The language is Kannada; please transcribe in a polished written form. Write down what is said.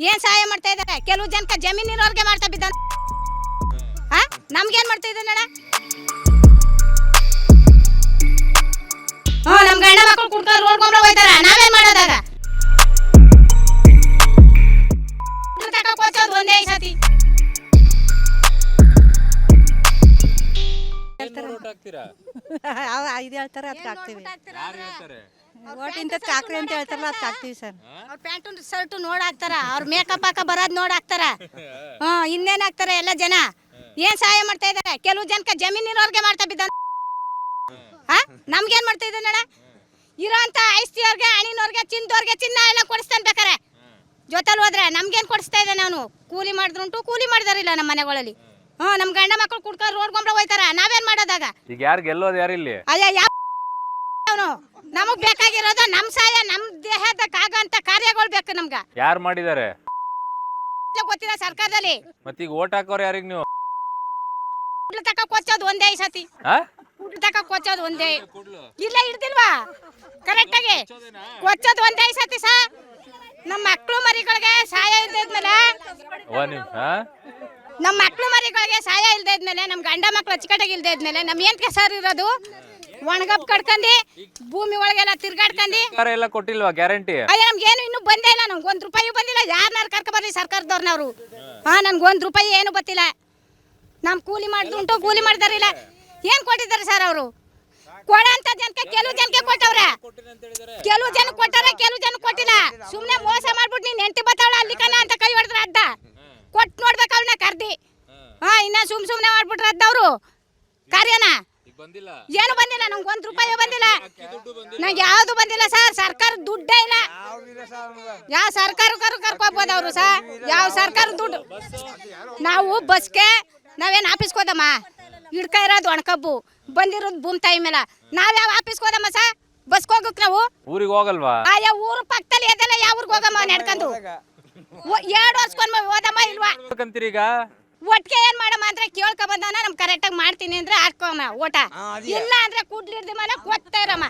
ಏನ್ ಸಹಾಯ ಮಾಡ್ತಾ ಇದ್ದಾರೆ? ಕೆಲವು ಜನಕ್ಕೆ ಜಮೀನಿರೋರ್ಗೆ ಮಾಡ್ತಾ ಬಿದ್ದ. ನಮ್ಗೇನ್ ಮಾಡ್ತಾ ಇದ್ದಾನೆ? ನಮ್ ಗಂಡ ಮಕ್ಕಳು ಕುಡ್ಕೊಂಡು ರೋಡ್ಕೊಂಡ್ರೆ ಹೋಯ್ತಾರ, ನಾವೇನ್ ಮಾಡೋದಾಗ? ಒಂದೇ ಸತಿ ಇದು ಹೇಳ್ತಾರೆ ಅದಕ್ಕೆ ಹಾಕ್ತೀವಿ. ಓಟಿಂದ ಕಾಕ್ರಿ ಅಂತ ಹೇಳ್ತಾರಲ್ಲ ಅದಕ್ಕೆ ಹಾಕ್ತೀವಿ ಸರ್. ಅವ್ರ ಪ್ಯಾಂಟು ಶರ್ಟು ನೋಡ್ ಹಾಕ್ತಾರ, ಅವ್ರ ಮೇಕಪ್ ಹಾಕ ಬರೋದ್ ನೋಡ್ ಹಾಕ್ತಾರ. ಇನ್ನೇನ್ ಹಾಕ್ತಾರೆ ಎಲ್ಲ ಜನ? ಏನ್ ಸಹಾಯ ಮಾಡ್ತಾ ಇದಾರೆ? ಕೆಲವು ಜನಕ್ಕೆ ಜಮೀನಿರೋರ್ಗೆ ಮಾಡ್ತಾ ಬಿದ್ದ. ನಮ್ಗೇನ್ ಮಾಡ್ತಾ ಇದ್ದಾನೆ? ಇರೋ ಅಂತ ಐಸ್ತಿಯವ್ರಿಗೆ, ಅಣಿನವ್ರಿಗೆ, ಚಿನ್ನದವ್ರಿಗೆ ಚಿನ್ನ ಎಲ್ಲ ಕೊಡಿಸ್ತಾನೆ ಬೇಕಾರೆ. ಜೊತೆಲಿ ಹೋದ್ರೆ ನಮ್ಗೇನ್ ಕೊಡಿಸ್ತಾ ಇದ್ದಾನೆ ಅವನು? ಕೂಲಿ ಮಾಡಿದ್ರುಂಟು, ಕೂಲಿ ಮಾಡಿದಾರಿಲ್ಲ ನಮ್ಮ ಮನೆಗಳಲ್ಲಿ. ನಮ್ ಗಂಡ ಮಕ್ಕಳು ಕುಡ್ಕೊಂಡು ರೋಡ್ಕೊಂಡ್ರೆ ಹೋಯ್ತಾರ, ನಾವೇನ್ ಮಾಡೋದಾಗ? ಈಗ ಯಾರು ಗೆಲ್ಲೋದು ಯಾರು ಇಲ್ಲಿ? ಅಯ್ಯ ಅವನು ನಮಗ್ ಬೇಕಾಗಿರೋದು ನಮ್ ಸಹಾಯ, ನಮ್ ದೇಹದಕ್ಕಾಗಂತ ಕಾರ್ಯಗಳು ಬೇಕು ನಮ್ಗ. ಯಾರು ಮಾಡಿದ್ದಾರೆ ಗೊತ್ತಿಲ್ಲ ಸರ್ಕಾರದಲ್ಲಿ. ಮತ್ತೀಗ ಓಟ್ ಹಾಕೋರು ಯಾರಿಗೆ ನೀವು? ತಕ ಕೊಚ್ಚೋದು ಒಂದೇ ಸತಿ, ತಕ ಕೊಚ್ಚೋದು ಒಂದೇ. ಇಲ್ಲ ಹಿಡ್ದಿಲ್ವಾ ಕರೆಕ್ಟ್ ಆಗಿ ಕೊಚ್ಚೋದು ಒಂದೇ ಸತಿ ಸಾ. ನಮ್ಮ ಮಕ್ಳು ಮರಿಗಳಿಗೆ ಸಹಾಯ ಇಲ್ದಿದ್ಮೇಲೆ, ನಮ್ಮ ಮಕ್ಳು ಮರಿಗಳಿಗೆ ಸಹಾಯ ಇಲ್ದೇ ಇದ್ಮೇಲೆ, ನಮ್ ಗಂಡ ಮಕ್ಳು ಅಚ್ಚುಕಟ್ಟಾಗಿ ಇಲ್ದೇ ಇದ್ಮೇಲೆ ನಮ್ ಏನ್ ಸರ್ ಇರೋದು? ಒಣಗಪ್ ಕಡ್ಕಂಡಿ ಭೂಮಿ ಒಳಗೆಲ್ಲ ತಿರ್ಗಾಡ್ಕಂಡಿ ಎಲ್ಲ ಕೊಟ್ಟಿಲ್ವಾ ಗ್ಯಾರಂಟಿ? ಅಯ್ಯ ನಮ್ಗೇನು ಇನ್ನೂ ಬಂದೇ ಇಲ್ಲ. ನಮ್ಗೆ ಒಂದ್ ರೂಪಾಯಿ ಬಂದಿಲ್ಲ. ಯಾರನ್ನಾರು ಕರ್ಕ ಬರ್ರಿ ಸರ್ಕಾರದವ್ರನವ್ರು. ನನ್ಗೆ ಒಂದ್ ರೂಪಾಯಿ ಏನು ಗೊತ್ತಿಲ್ಲ. ನಮ್ ಕೂಲಿ ಮಾಡಿದ್ರುಂಟು, ಕೂಲಿ ಮಾಡಿದಾರಿಲ್ಲ. ಏನ್ ಕೊಟ್ಟಿದ್ದಾರೆ ಸರ್ ಅವರು? ಕೊಡಂತ ಜನಕ್ಕೆ ಕೆಲವು ಜನಕ್ಕೆ ಕೊಟ್ಟವ್ರೆ, ಕೆಲವು ಜನ ಕೊಟ್ಟಾರೆ, ಕೆಲವು ಜನ ಕೊಟ್ಟಿಲ್ಲ. ಸುಮ್ನೆ ಮೋಸ ಮಾಡ್ಬಿಟ್ಟು ನೀನ್ ಹೆಂಡತಿ ಬತ್ತಾವಳ ಅಲ್ಲಿ ಕಣ ಅಂತ ಕೈ ಹೊಡೆದ್ರ ಅದ್ದ ಕೊಟ್ಟು ನೋಡ್ಬೇಕು ಅವನ್ನ ಕರ್ದಿ. ಇನ್ನ ಸುಮ್ನೆ ಮಾಡ್ಬಿಟ್ರ ಅದ್ದವ್ರು ಕಾರ್ಯನ. ಏನು ಬಂದಿಲ್ಲ, ನಂಗೆ ಒಂದ್ ರೂಪಾಯಿ ಬಂದಿಲ್ಲ. ನಂಗೆ ಯಾವ್ದು ಬಂದಿಲ್ಲ ಸರ್. ಸರ್ಕಾರ ದುಡ್ಡೇ ಇಲ್ಲ. ಯಾವ ಸರ್ಕಾರ ಕರ್ಕೋಬಹುದು ಅವರು ಸರ್? ಯಾವ ಸರ್ಕಾರ ದುಡ್ಡು? ನಾವು ಬಸ್ಗೆ ನಾವೇನ್ ಆಫೀಸ್ಗೆ ಹೋದಮ್ಮ, ಹಿಡ್ಕ ಇರೋದು ಒಣಕಬ್ಬು, ಬಂದಿರೋದು ಭೂಮಿ ತಾಯಿ ಮೇಲೆ. ನಾವ್ ಯಾವ ಆಫೀಸ್ಗೆ ಹೋದಮ್ಮ ಸರ್? ಬಸ್ಗೆ ಹೋಗಕ್ ನಾವು ಊರಿಗೆ ಹೋಗಲ್ವಾ? ಊರು ಪಕ್ಕದಲ್ಲಿ ಎದೆಲ್ಲ ಯಾವ ಊರಿಗೆ ಹೋಗಮ್ಮ ನಡ್ಕೊಂಡು? 2 ವರ್ಷಕ್ಕೊಮ್ಮೆ ಹೋದಮ್ಮ ಇಲ್ವಾ? ಈಗ ಒಟ್ಟಿಗೆ ಏನ್ ಮಾಡಮ್ಮ ಅಂದ್ರೆ ಕೇಳ್ಕೊ ಬಂದವನ ನಮ್ ಕರೆಕ್ಟ್ ಆಗಿ ಮಾಡ್ತೀನಿ ಅಂದ್ರೆ ಹಾಕೋಮ್ಮ ಓಟ. ಇಲ್ಲ ಅಂದ್ರೆ ಕೂಡ್ಲಿಡ್ದ ಮೇಲೆ ಕೊಡ್ತಾ ಇರಮ್ಮ.